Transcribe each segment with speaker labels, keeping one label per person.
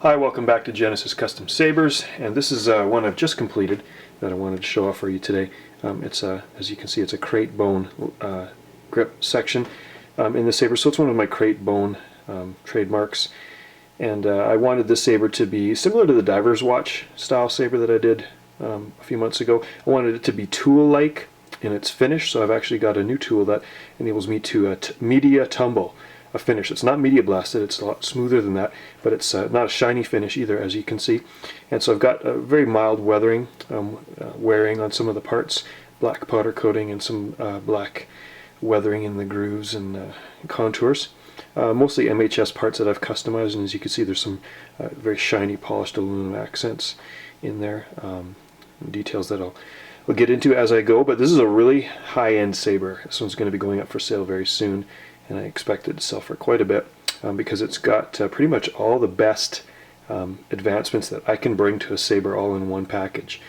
Speaker 1: Hi, welcome back to Genesis Custom Sabers, and this is one I've just completed that I wanted to show off for you today. As you can see, it's a Krayt bone grip section in the saber, so it's one of my Krayt bone trademarks. And I wanted this saber to be similar to the diver's watch style saber that I did a few months ago. I wanted it to be tool-like in its finish, so I've actually got a new tool that enables me to media tumble a finish. It's not media blasted, it's a lot smoother than that, but it's not a shiny finish either, as you can see. And so I've got a very mild weathering, wearing on some of the parts, black powder coating and some black weathering in the grooves and contours. Mostly MHS parts that I've customized, and as you can see there's some very shiny polished aluminum accents in there, details that I'll get into as I go. But this is a really high-end saber. This one's going to be going up for sale very soon, and I expect it to sell for quite a bit because it's got pretty much all the best advancements that I can bring to a saber all in one package.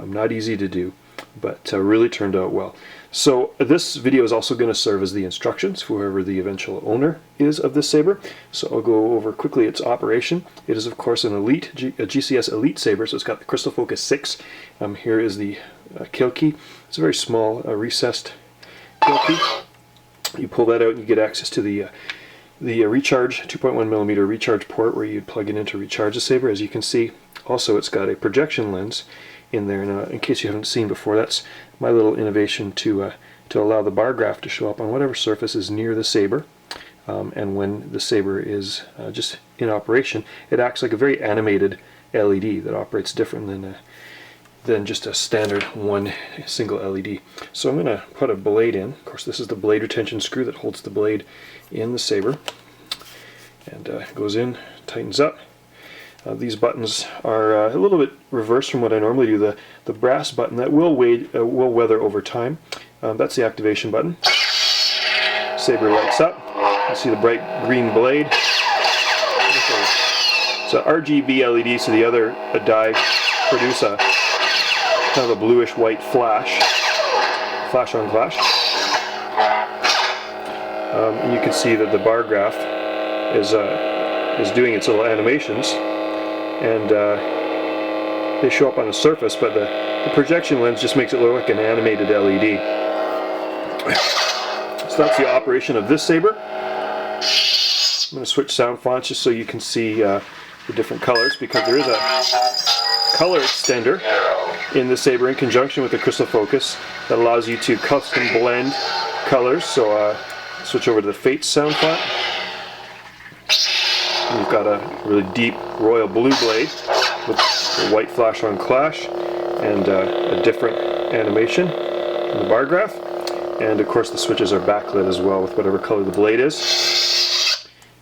Speaker 1: Not easy to do, but really turned out well. So this video is also going to serve as the instructions for whoever the eventual owner is of this saber. So I'll go over quickly its operation. It is of course an Elite, a GCS Elite saber, so it's got the Crystal Focus 6. Here is the kill key. It's a very small recessed kill key. You pull that out and you get access to the recharge 2.1mm recharge port where you'd plug it in to recharge the saber. As you can see, also it's got a projection lens in there. Now, in case you haven't seen before, that's my little innovation to allow the bar graph to show up on whatever surface is near the saber. And when the saber is just in operation, it acts like a very animated LED that operates different than just a standard one single LED. So I'm going to put a blade in. Of course, this is the blade retention screw that holds the blade in the saber, and goes in, tightens up. These buttons are a little bit reversed from what I normally do. The brass button that will weather over time. That's the activation button. Saber lights up. You see the bright green blade. It's a RGB LED, so the other die produce a kind of a bluish white flash on flash. And you can see that the bar graph is doing its little animations, and they show up on the surface, but the projection lens just makes it look like an animated LED. So that's the operation of this saber. I'm going to switch sound fonts just so you can see the different colors, because there is a color extender in the saber in conjunction with the Crystal Focus that allows you to custom blend colors. So switch over to the Fates sound font. We've got a really deep royal blue blade with a white flash on clash and a different animation in the bar graph. And of course the switches are backlit as well with whatever color the blade is.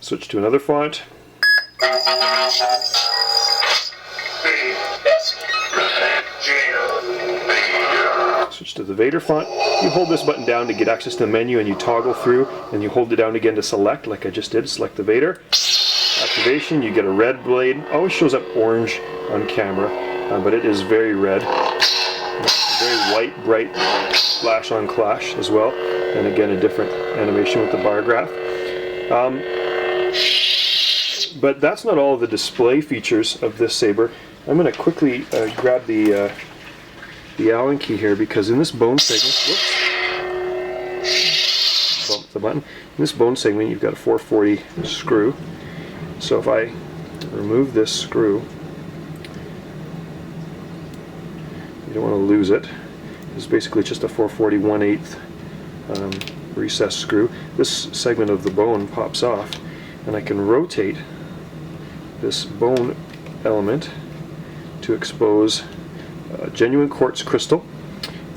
Speaker 1: Switch to another font. Switch to the Vader font. You hold this button down to get access to the menu, and you toggle through, and you hold it down again to select, like I just did. Select the Vader. Activation, you get a red blade. Always shows up orange on camera, but it is very red. Very white, bright flash on clash as well, and again a different animation with the bar graph. But that's not all of the display features of this saber. I'm going to quickly grab the Allen key here, because in this bone segment, whoops, bump the button. In this bone segment you've got a 440 screw. So if I remove this screw, you don't want to lose it. It's basically just a 440 1/8 recessed screw. This segment of the bone pops off, and I can rotate this bone element to expose genuine quartz crystal.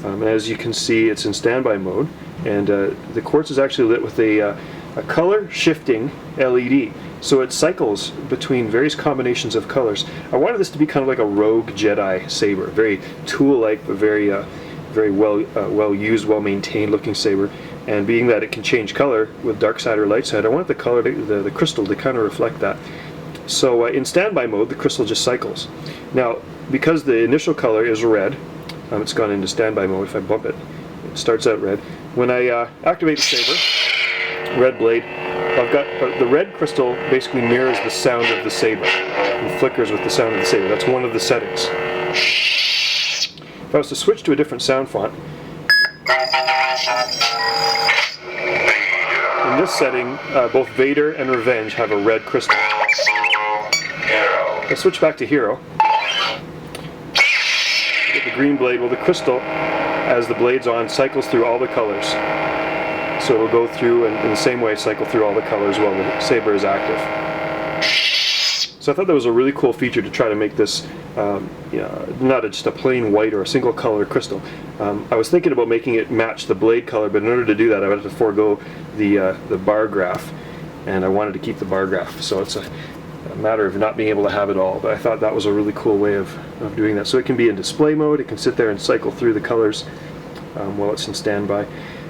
Speaker 1: And as you can see, it's in standby mode, and the quartz is actually lit with a color shifting LED. So it cycles between various combinations of colors. I wanted this to be kind of like a Rogue Jedi saber, very tool-like, but very well used, well maintained looking saber. And being that it can change color with dark side or light side, I want the color, the crystal, to kind of reflect that. So in standby mode, the crystal just cycles. Now, because the initial color is red, it's gone into standby mode. If I bump it, it starts out red. When I activate the saber, red blade, I've got the red crystal basically mirrors the sound of the saber and flickers with the sound of the saber. That's one of the settings. If I was to switch to a different sound font, in this setting, both Vader and Revenge have a red crystal. Let's switch back to Hero. Get the green blade. Well, the crystal, as the blade's on, cycles through all the colors. So it'll go through and in the same way cycle through all the colors while the saber is active. So I thought that was a really cool feature to try to make this not just a plain white or a single color crystal. I was thinking about making it match the blade color, but in order to do that I would have to forego the bar graph, and I wanted to keep the bar graph. So it's a matter of not being able to have it all, but I thought that was a really cool way of doing that. So it can be in display mode, it can sit there and cycle through the colors while it's in standby.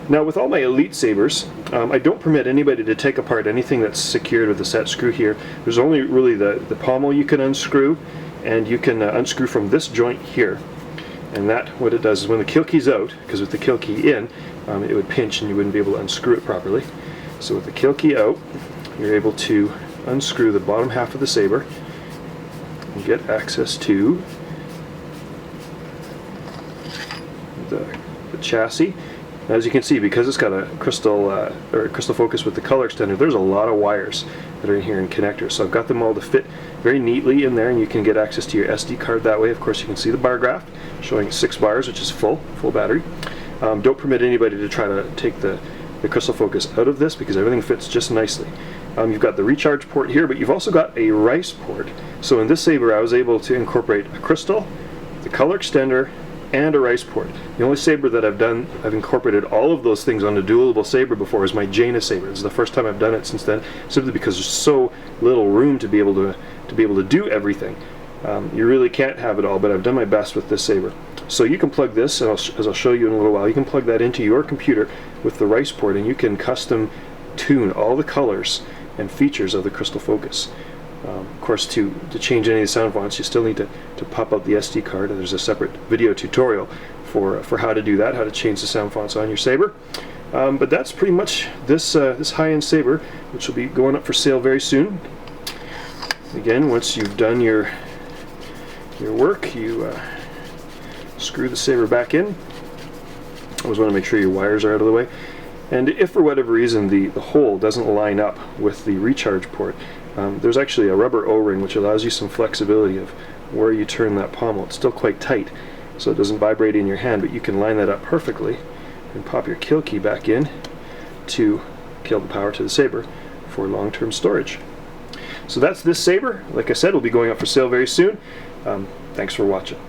Speaker 1: Now with all my Elite sabers, I don't permit anybody to take apart anything that's secured with the set screw here. There's only really the pommel you can unscrew, and you can unscrew from this joint here. And that, what it does is when the kill key's out, because with the kill key in, it would pinch and you wouldn't be able to unscrew it properly. So with the kill key out, you're able to unscrew the bottom half of the saber and get access to the chassis. As you can see, because it's got a crystal focus with the color extender, there's a lot of wires that are in here and connectors. So I've got them all to fit very neatly in there, and you can get access to your SD card that way. Of course, you can see the bar graph showing 6 bars, which is full battery. Don't permit anybody to try to take the crystal focus out of this, because everything fits just nicely. You've got the recharge port here, but you've also got a rice port. So in this saber, I was able to incorporate a crystal, the color extender, and a rice port. The only saber that I've incorporated all of those things on a dualable saber before is my Jaina saber. It's the first time I've done it since then, simply because there's so little room to be able to do everything. You really can't have it all, but I've done my best with this saber. So you can plug this, and as I'll show you in a little while, you can plug that into your computer with the rice port, and you can custom tune all the colors and features of the crystal focus. Of course, to change any of the sound fonts, you still need to pop out the SD card, and there's a separate video tutorial for how to do that, how to change the sound fonts on your saber. But that's pretty much this high-end saber, which will be going up for sale very soon. Again, once you've done your work, you screw the saber back in. Always want to make sure your wires are out of the way. And if for whatever reason the hole doesn't line up with the recharge port, there's actually a rubber O-ring which allows you some flexibility of where you turn that pommel. It's still quite tight, so it doesn't vibrate in your hand, but you can line that up perfectly and pop your kill key back in to kill the power to the saber for long-term storage. So that's this saber. Like I said, will be going up for sale very soon. Thanks for watching.